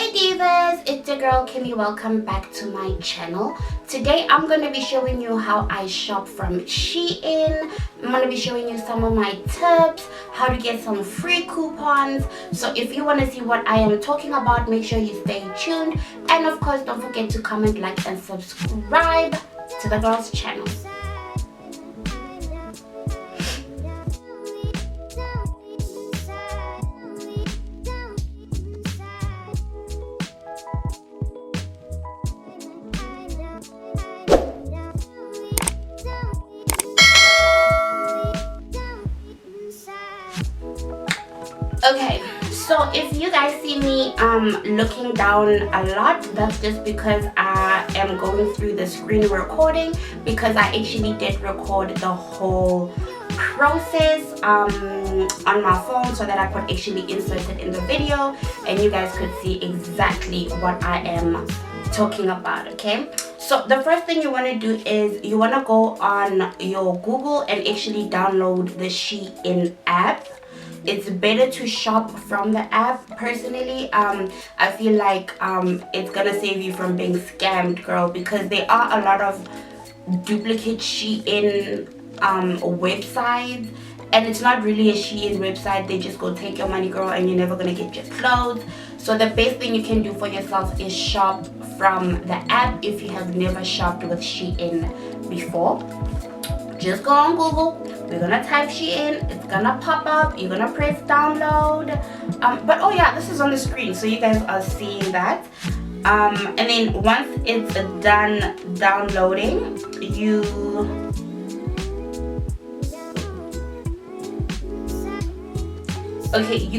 Hey divas, it's your girl Kimmy. Welcome back to my channel. Today I'm going to be showing you how I shop from Shein. I'm going to be showing you some of my tips, how to get some free coupons. So if you want to see what I am talking about, make sure you stay tuned, and of course don't forget to comment, like and subscribe to the girl's channel. Okay, so if you guys see me looking down a lot, that's just because I am going through the screen recording, because I actually did record the whole process on my phone so that I could actually insert it in the video and you guys could see exactly what I am talking about. Okay, so the first thing you want to do is you want to go on your Google and actually download the Shein app. It's better to shop from the app. Personally, I feel like it's gonna save you from being scammed, girl, because there are a lot of duplicate Shein websites, and it's not really a Shein website. They just go take your money, girl, and you're never gonna get your clothes. So the best thing you can do for yourself is shop from the app. If you have never shopped with Shein before, just go on Google. We're gonna type Shein, it's gonna pop up, you're gonna press download. But oh yeah, this is on the screen, so you guys are seeing that. And then once it's done downloading, you're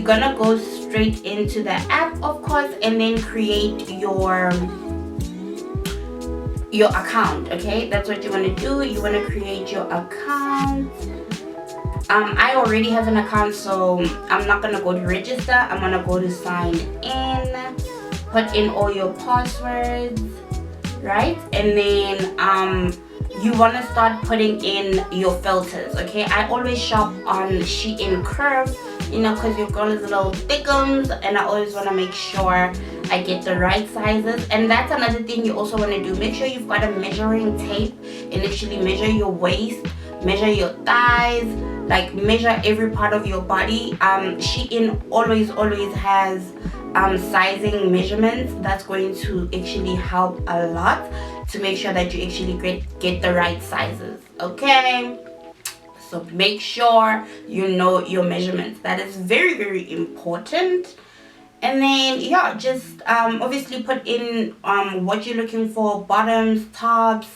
gonna go straight into the app, of course, and then create your account. Okay, that's what you want to do. You want to create your account. I already have an account, so I'm not gonna go to register. I'm gonna go to sign in, put in all your passwords, right? And then you want to start putting in your filters. Okay, I always shop on Shein Curve, you know, because your girl is a little thickums, and I always want to make sure I get the right sizes. And that's another thing you also want to do. Make sure you've got a measuring tape and actually measure your waist, measure your thighs, like measure every part of your body. Shein always has sizing measurements. That's going to actually help a lot to make sure that you actually get the right sizes. Okay, so make sure you know your measurements. That is very, very important. And then yeah, just obviously put in what you're looking for: bottoms, tops,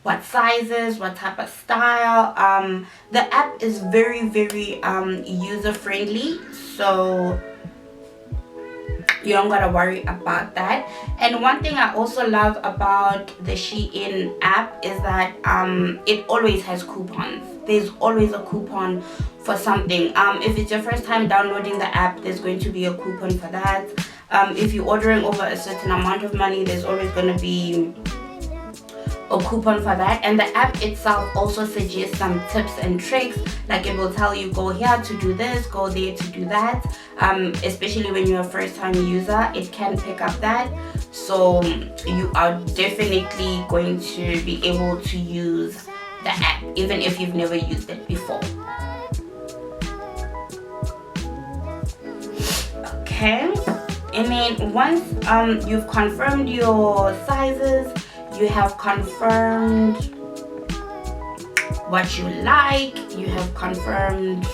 what sizes, what type of style. The app is very, very user friendly, so you don't gotta worry about that. And one thing I also love about the Shein app is that it always has coupons. There's always a coupon for something. If it's your first time downloading the app, there's going to be a coupon for that. If you're ordering over a certain amount of money, there's always going to be a coupon for that. And the app itself also suggests some tips and tricks, like it will tell you go here to do this, go there to do that. Especially when you're a first time user, it can pick up that, so you are definitely going to be able to use the app even if you've never used it before. Okay, and then once you've confirmed your sizes, you have confirmed what you like, you have confirmed,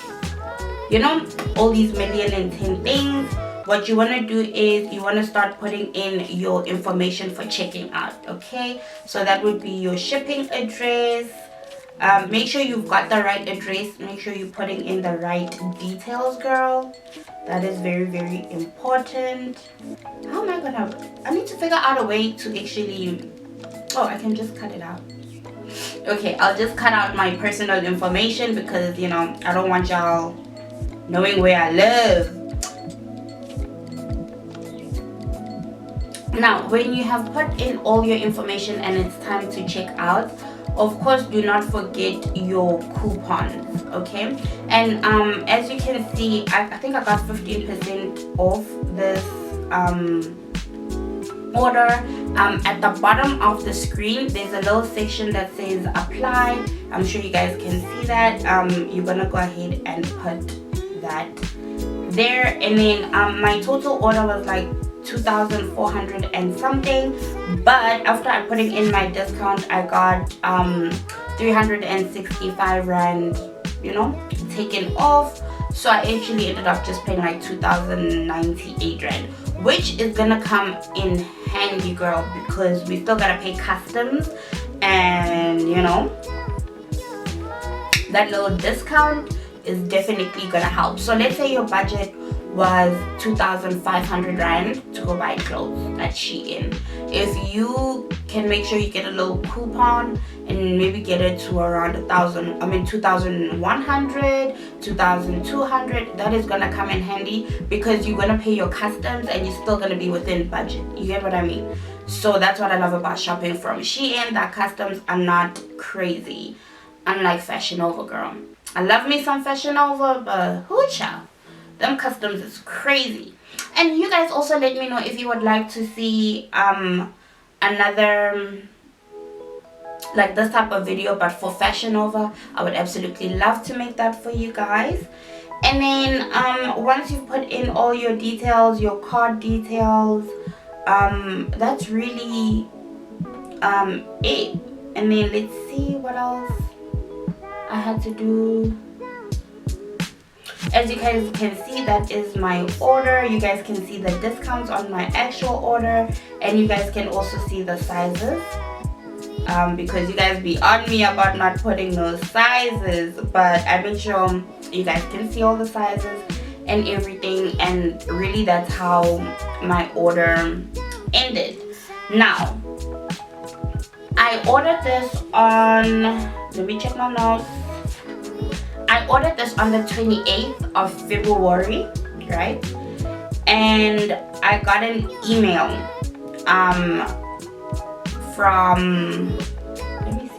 you know, all these 1,010 things. What you want to do is you want to start putting in your information for checking out. Okay, so that would be your shipping address. Make sure you've got the right address. Make sure you're putting in the right details, girl. That is very, very important. How am I gonna, I need to figure out a way to actually, oh, I can just cut it out. Okay, I'll just cut out my personal information because, you know, I don't want y'all knowing where I live. Now, when you have put in all your information and it's time to check out, of course, do not forget your coupons. Okay, and as you can see, I think I got 15% off this order, at the bottom of the screen there's a little section that says apply. I'm sure you guys can see that. You're gonna go ahead and put that there, and then my total order was like 2,400 and something, but after I putting in my discount I got 365 rand, you know, taken off. So I actually ended up just paying like 2,098 rand, which is gonna come in handy, girl, because we still gotta pay customs, and you know, that little discount is definitely gonna help. So let's say your budget was 2,500 rand to go buy clothes at Shein. If you can make sure you get a little coupon and maybe get it to around 2,100, 2,200, that is gonna come in handy because you're gonna pay your customs and you're still gonna be within budget. You get what I mean? So that's what I love about shopping from Shein, that customs are not crazy, unlike Fashion Nova, girl. I love me some Fashion Nova, but hoocha, them customs is crazy. And you guys also let me know if you would like to see another like this type of video but for Fashion Nova. I would absolutely love to make that for you guys. And then once you've put in all your details, your card details, that's really it. And then let's see what else I had to do. As you guys can see, that is my order. You guys can see the discounts on my actual order, and you guys can also see the sizes, because you guys be on me about not putting those sizes, but I make sure you guys can see all the sizes and everything. And really that's how my order ended. Now I ordered this on, let me check my notes. I ordered this on the 28th of February, right? And I got an email from, let me see.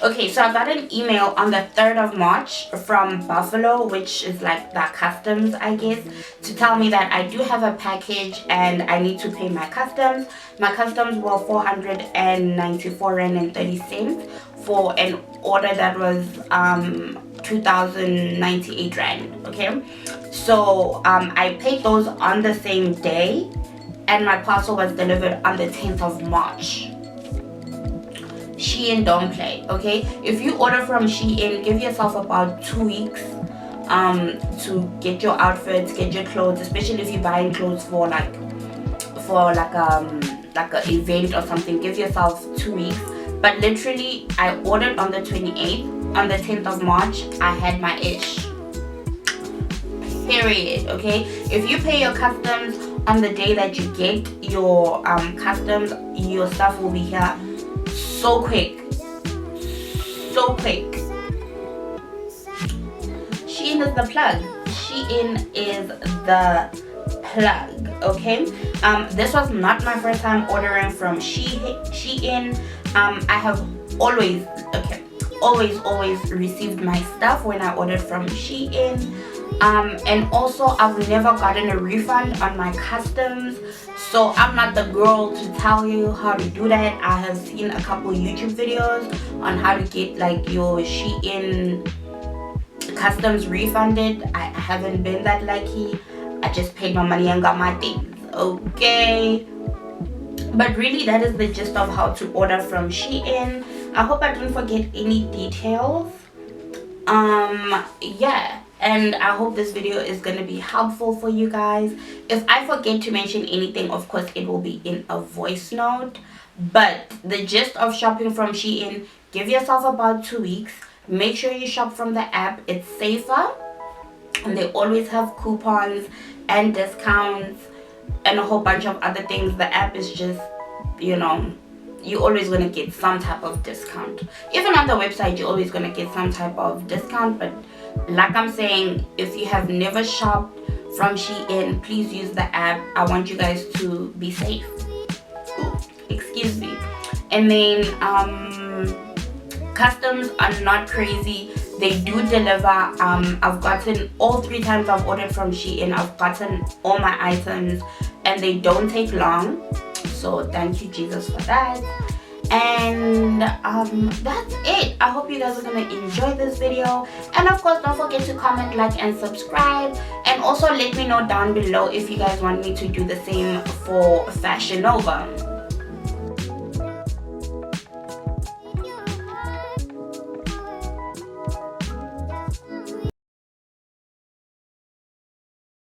Okay, so I got an email on the 3rd of March from Buffalo, which is like that customs, I guess, to tell me that I do have a package and I need to pay my customs. My customs were 494 rand and 30 cents for an order that was 2,098 rand. Okay, so I paid those on the same day, and my parcel was delivered on the 10th of March. Shein don't play, okay? If you order from Shein, give yourself about 2 weeks to get your outfits, get your clothes, especially if you're buying clothes for like an event or something. Give yourself 2 weeks. But literally I ordered on the 28th. On the 10th of March I had my ish, period. Okay, if you pay your customs on the day that you get your customs, your stuff will be here so quick, so quick. Shein is the plug. Shein is the plug. Okay, this was not my first time ordering from Shein. I have always received my stuff when I ordered from Shein. And also I've never gotten a refund on my customs, so I'm not the girl to tell you how to do that. I have seen a couple YouTube videos on how to get like your Shein customs refunded. I haven't been that lucky. I just paid my money and got my things, okay? But really that is the gist of how to order from Shein. I hope I didn't forget any details. Yeah, and I hope this video is going to be helpful for you guys. If I forget to mention anything, of course it will be in a voice note. But the gist of shopping from Shein, give yourself about 2 weeks. Make sure you shop from the app. It's safer, and they always have coupons and discounts and a whole bunch of other things. The app is just, you know, you're always going to get some type of discount. Even on the website you're always going to get some type of discount. But like I'm saying, if you have never shopped from Shein, please use the app. I want you guys to be safe. Ooh, excuse me. And then customs are not crazy. They do deliver. I've gotten all 3 times I've ordered from Shein, I've gotten all my items and they don't take long, so thank you Jesus for that. And that's it. I hope you guys are gonna enjoy this video, and of course don't forget to comment, like, and subscribe, and also let me know down below if you guys want me to do the same for Fashion Nova.